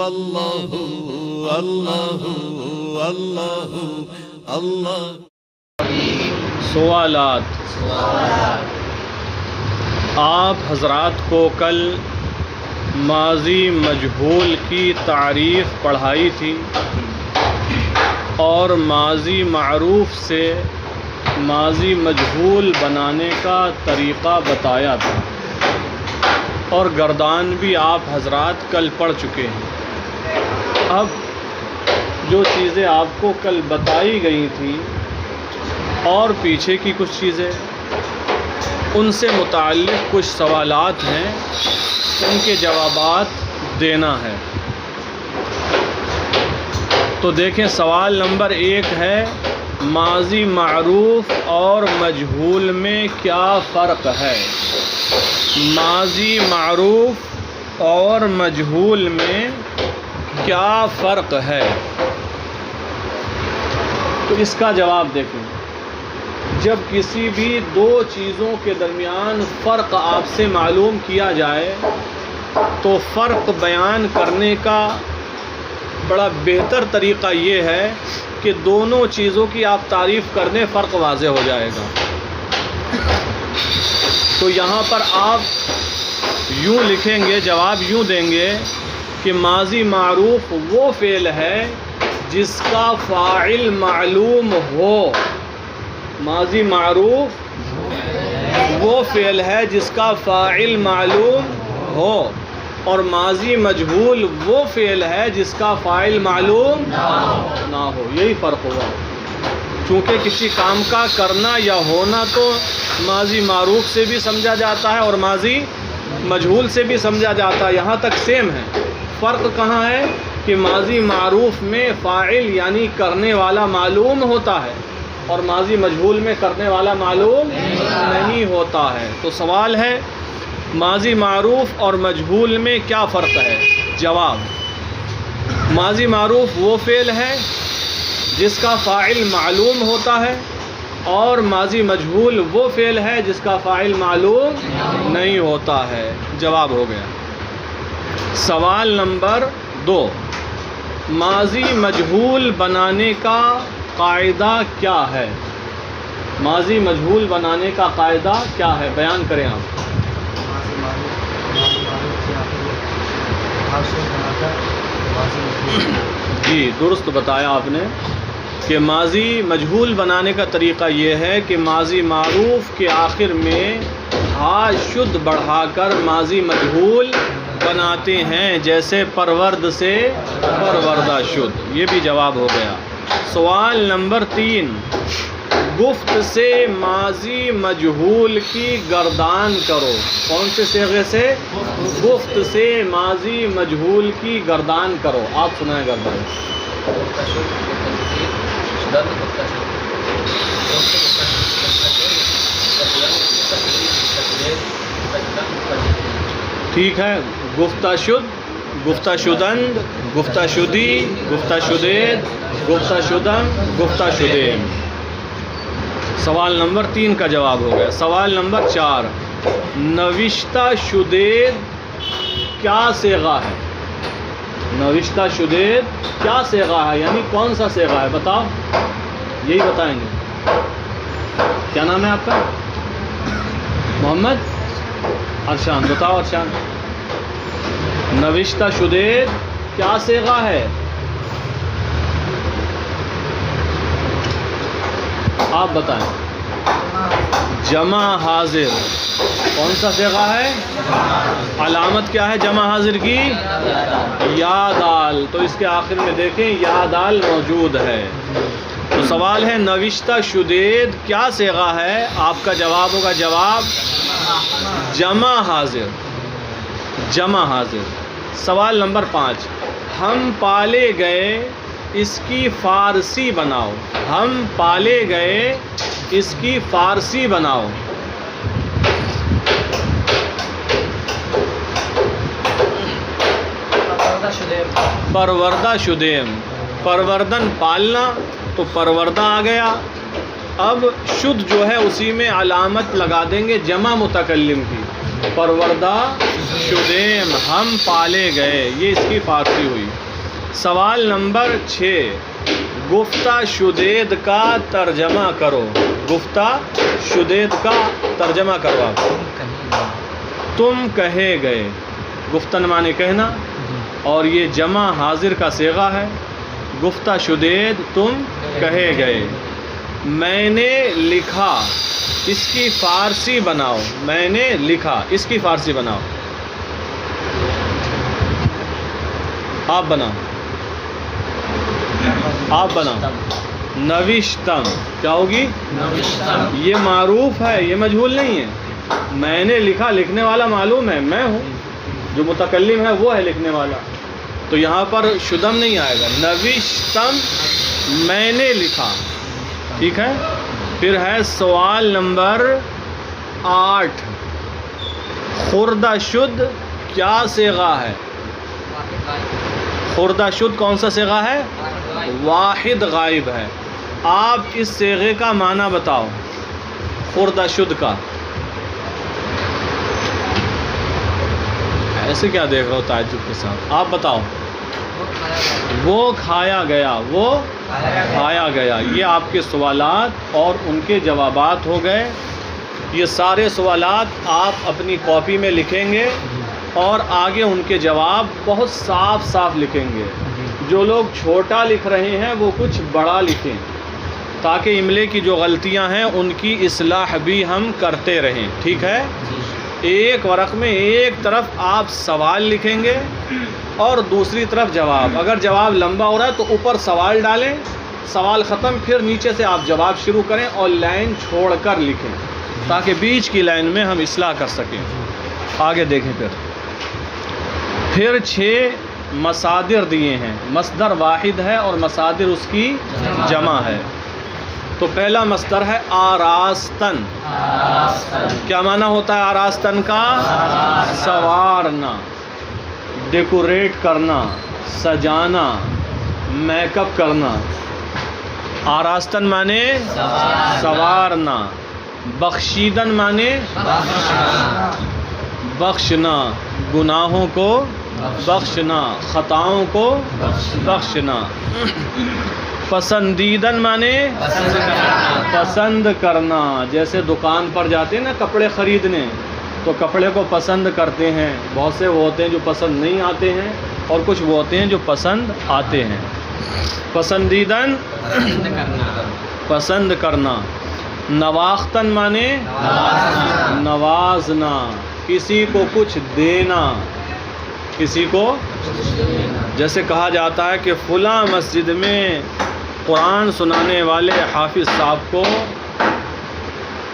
اللہ اللہ اللہ اللہ۔ سوالات۔ آپ حضرات کو کل ماضی مجہول کی تعریف پڑھائی تھی اور ماضی معروف سے ماضی مجہول بنانے کا طریقہ بتایا تھا، اور گردان بھی آپ حضرات کل پڑھ چکے ہیں۔ اب جو چیزیں آپ کو کل بتائی گئی تھیں اور پیچھے کی کچھ چیزیں، ان سے متعلق کچھ سوالات ہیں، ان کے جوابات دینا ہے۔ تو دیکھیں، سوال نمبر 1 ہے، ماضی معروف اور مجہول میں کیا فرق ہے؟ ماضی معروف اور مجہول میں کیا فرق ہے؟ تو اس کا جواب دیکھیں۔ جب کسی بھی دو چیزوں کے درمیان فرق آپ سے معلوم کیا جائے تو فرق بیان کرنے کا بڑا بہتر طریقہ یہ ہے کہ دونوں چیزوں کی آپ تعریف کر دیں، فرق واضح ہو جائے گا۔ تو یہاں پر آپ یوں لکھیں گے، جواب یوں دیں گے کہ ماضی معروف وہ فعل ہے جس کا فاعل معلوم ہو۔ ماضی معروف وہ فعل ہے جس کا فاعل معلوم ہو، اور ماضی مجہول وہ فعل ہے جس کا فاعل معلوم نہ ہو۔ یہی فرق ہوا، چونکہ کسی کام کا کرنا یا ہونا تو ماضی معروف سے بھی سمجھا جاتا ہے اور ماضی مجہول سے بھی سمجھا جاتا ہے، یہاں تک سیم ہے۔ فرق کہاں ہے کہ ماضی معروف میں فاعل یعنی کرنے والا معلوم ہوتا ہے اور ماضی مجہول میں کرنے والا معلوم نہیں ہوتا ہے۔ تو سوال ہے، ماضی معروف اور مجہول میں کیا فرق ہے؟ جواب، ماضی معروف وہ فعل ہے جس کا فاعل معلوم ہوتا ہے، اور ماضی مجہول وہ فعل ہے جس کا فاعل معلوم نہیں ہوتا ہے۔ جواب ہو گیا۔ سوال نمبر 2، ماضی مجہول بنانے کا قاعدہ کیا ہے؟ ماضی مجہول بنانے کا قاعدہ کیا ہے؟ بیان کریں آپ۔ جی درست بتایا آپ نے کہ ماضی مجہول بنانے کا طریقہ یہ ہے کہ ماضی معروف کے آخر میں ہا شد بڑھا کر ماضی مجہول بناتے ہیں، جیسے پرورد سے پروردہ شد۔ یہ بھی جواب ہو گیا۔ سوال نمبر 3، گفت سے ماضی مجہول کی گردان کرو۔ کون سے صیغے سے؟ گفت سے ماضی مجہول کی گردان کرو۔ آپ سنائیں گردان۔ ٹھیک ہے، گفتہ شد، گفتہ شدند، گفتہ شدی، گفتہ شدید، گفتہ شدم، گفتہ شدیم۔ سوال نمبر 3 کا جواب ہو گیا۔ سوال نمبر 4، نوشتہ شدید کیا صیغہ ہے؟ نوشتہ شدید کیا صیغہ ہے، یعنی کون سا صیغہ ہے؟ بتاؤ، یہی بتائیں گے۔ کیا نام ہے آپ کا؟ محمد ارشان۔ بتاؤ ارشان، نوشتہ شدید کیا صیغہ ہے؟ آپ بتائیں۔ جمع حاضر۔ کون سا صیغہ ہے؟ علامت کیا ہے جمع حاضر کی؟ یا دال۔ تو اس کے آخر میں دیکھیں یا دال موجود ہے۔ تو سوال ہے، نوشتہ شدید کیا صیغہ ہے؟ آپ کا جواب ہوگا، جواب جمع حاضر، جمع حاضر۔ سوال نمبر 5، ہم پالے گئے اس کی فارسی بناؤ۔ ہم پالے گئے اس کی فارسی بناؤ۔ پروردہ شدیم۔ پروردن پالنا، تو پروردہ آ گیا۔ اب شد جو ہے اسی میں علامت لگا دیں گے جمع متکلم کی، پروردہ شدیم ہم پالے گئے، یہ اس کی فارسی ہوئی۔ سوال نمبر 6، گفتہ شدید کا ترجمہ کرو۔ گفتہ شدید کا ترجمہ کرو آپ۔ تم کہے گئے، گفتن معنی کہنا، اور یہ جمع حاضر کا صیغہ ہے۔ گفتہ شدید تم کہے گئے۔ میں نے لکھا، اس کی فارسی بناؤ۔ میں نے لکھا، اس کی فارسی بناؤ۔ آپ بناؤ، آپ بناؤ۔ نوشتم کیا ہوگی؟ یہ معروف ہے، یہ مجہول نہیں ہے۔ میں نے لکھا، لکھنے والا معلوم ہے، میں ہوں، جو متکلم ہے وہ ہے لکھنے والا، تو یہاں پر شدم نہیں آئے گا۔ نوشتم میں نے لکھا، ٹھیک ہے۔ پھر ہے سوال نمبر 8، خوردہ شد کیا صیغہ ہے؟ خوردہ شد کون سا صیغہ ہے؟ واحد غائب ہے۔ آپ اس صیغے کا معنی بتاؤ، خوردہ شد کا۔ ایسے کیا دیکھ رہا ہو تعجب کے ساتھ؟ آپ بتاؤ۔ وہ کھایا گیا، وہ کھایا گیا۔ یہ آپ کے سوالات اور ان کے جوابات ہو گئے۔ یہ سارے سوالات آپ اپنی کاپی میں لکھیں گے اور آگے ان کے جواب بہت صاف صاف لکھیں گے۔ جو لوگ چھوٹا لکھ رہے ہیں وہ کچھ بڑا لکھیں، تاکہ املے کی جو غلطیاں ہیں ان کی اصلاح بھی ہم کرتے رہیں، ٹھیک ہے۔ ایک ورق میں ایک طرف آپ سوال لکھیں گے اور دوسری طرف جواب۔ اگر جواب لمبا ہو رہا ہے تو اوپر سوال ڈالیں، سوال ختم، پھر نیچے سے آپ جواب شروع کریں اور لائن چھوڑ کر لکھیں، تاکہ بیچ کی لائن میں ہم اصلاح کر سکیں۔ آگے دیکھیں۔ پھر 6 مصادر دیے ہیں۔ مصدر واحد ہے اور مصادر اس کی جمع ہے۔ تو پہلا مصدر ہے آراستن۔ کیا معنی ہوتا ہے آراستن کا؟ سنوارنا، ڈیکوریٹ کرنا، سجانا، میک اپ کرنا۔ آراستن مانے سنوارنا۔ بخشیدن مانے بخشنا، گناہوں کو بخشنا، خطاؤں کو بخشنا۔ پسندیدن مانے پسند کرنا۔ جیسے دکان پر جاتے ہیں نا کپڑے خریدنے، تو کپڑے کو پسند کرتے ہیں۔ بہت سے وہ ہوتے ہیں جو پسند نہیں آتے ہیں، اور کچھ وہ ہوتے ہیں جو پسند آتے ہیں۔ پسندیدن پسند کرنا۔ نواختن مانے نوازنا، کسی کو کچھ دینا، کسی کو، جیسے کہا جاتا ہے کہ فلاں مسجد میں قرآن سنانے والے حافظ صاحب کو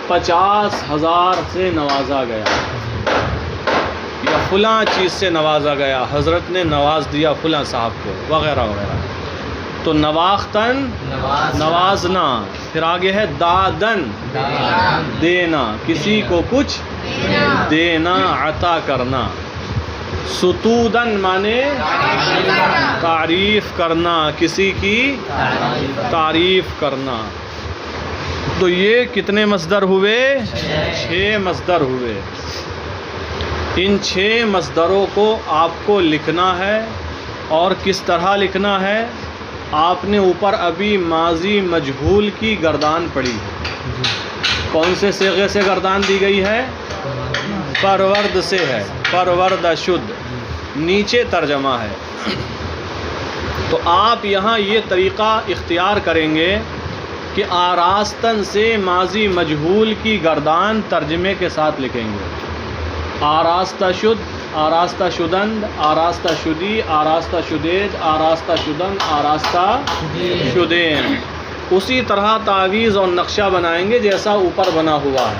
50,000 سے نوازا گیا، یا فلاں چیز سے نوازا گیا، حضرت نے نواز دیا فلاں صاحب کو، وغیرہ وغیرہ۔ تو نواختن نوازنا۔ پھر آگے ہے دادن دینا، کسی کو کچھ دینا، عطا کرنا۔ ستودن مانے تعریف کرنا، کسی کی تعریف کرنا۔ تو یہ کتنے مصدر ہوئے؟ 6 مصدر ہوئے۔ ان 6 مصدروں کو آپ کو لکھنا ہے، اور کس طرح لکھنا ہے؟ آپ نے اوپر ابھی ماضی مجہول کی گردان پڑھی ہے۔ کون سے صیغے سے گردان دی گئی ہے؟ پرورد سے ہے، پروردہ شد۔ نیچے ترجمہ ہے۔ تو آپ یہاں یہ طریقہ اختیار کریں گے کہ آراستن سے ماضی مجہول کی گردان ترجمے کے ساتھ لکھیں گے۔ آراستہ شد، آراستہ شدند، آراستہ شدی، آراستہ شدید، آراستہ شدن، آراستہ شدین۔ اسی طرح تعویذ اور نقشہ بنائیں گے جیسا اوپر بنا ہوا ہے۔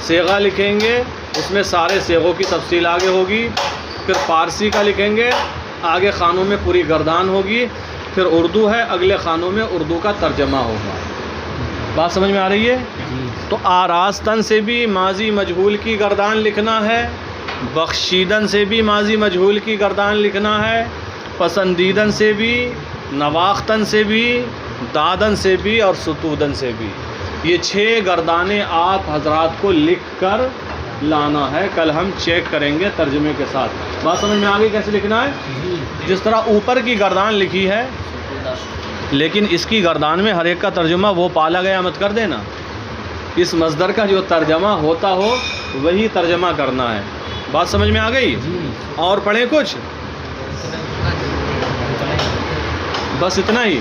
صیغہ لکھیں گے، اس میں سارے صیغوں کی تفصیل آگے ہوگی۔ پھر فارسی کا لکھیں گے، آگے خانوں میں پوری گردان ہوگی۔ پھر اردو ہے، اگلے خانوں میں اردو کا ترجمہ ہوگا۔ بات سمجھ میں آ رہی ہے؟ تو آراستن سے بھی ماضی مجہول کی گردان لکھنا ہے، بخشیدن سے بھی ماضی مجہول کی گردان لکھنا ہے، پسندیدن سے بھی، نواختن سے بھی، دادن سے بھی اور ستودن سے بھی۔ یہ 6 گردانیں آپ حضرات کو لکھ کر لانا ہے. کل ہم چیک کریں گے ترجمے کے ساتھ. بات سمجھ میں آ گئی کیسے لکھنا ہے؟ جس طرح اوپر کی گردان لکھی ہے لیکن اس کی گردان میں ہر ایک کا ترجمہ وہ پالا گیا مت کر دینا. اس مصدر کا جو ترجمہ ہوتا ہو وہی ترجمہ کرنا ہے. بات سمجھ میں آ گئی؟ اور پڑھیں کچھ؟ بس اتنا ہی؟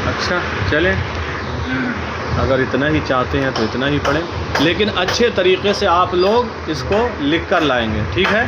اچھا چلیں، اگر اتنا ہی چاہتے ہیں تو اتنا ہی پڑھیں، لیکن اچھے طریقے سے آپ لوگ اس کو لکھ کر لائیں گے. ٹھیک ہے؟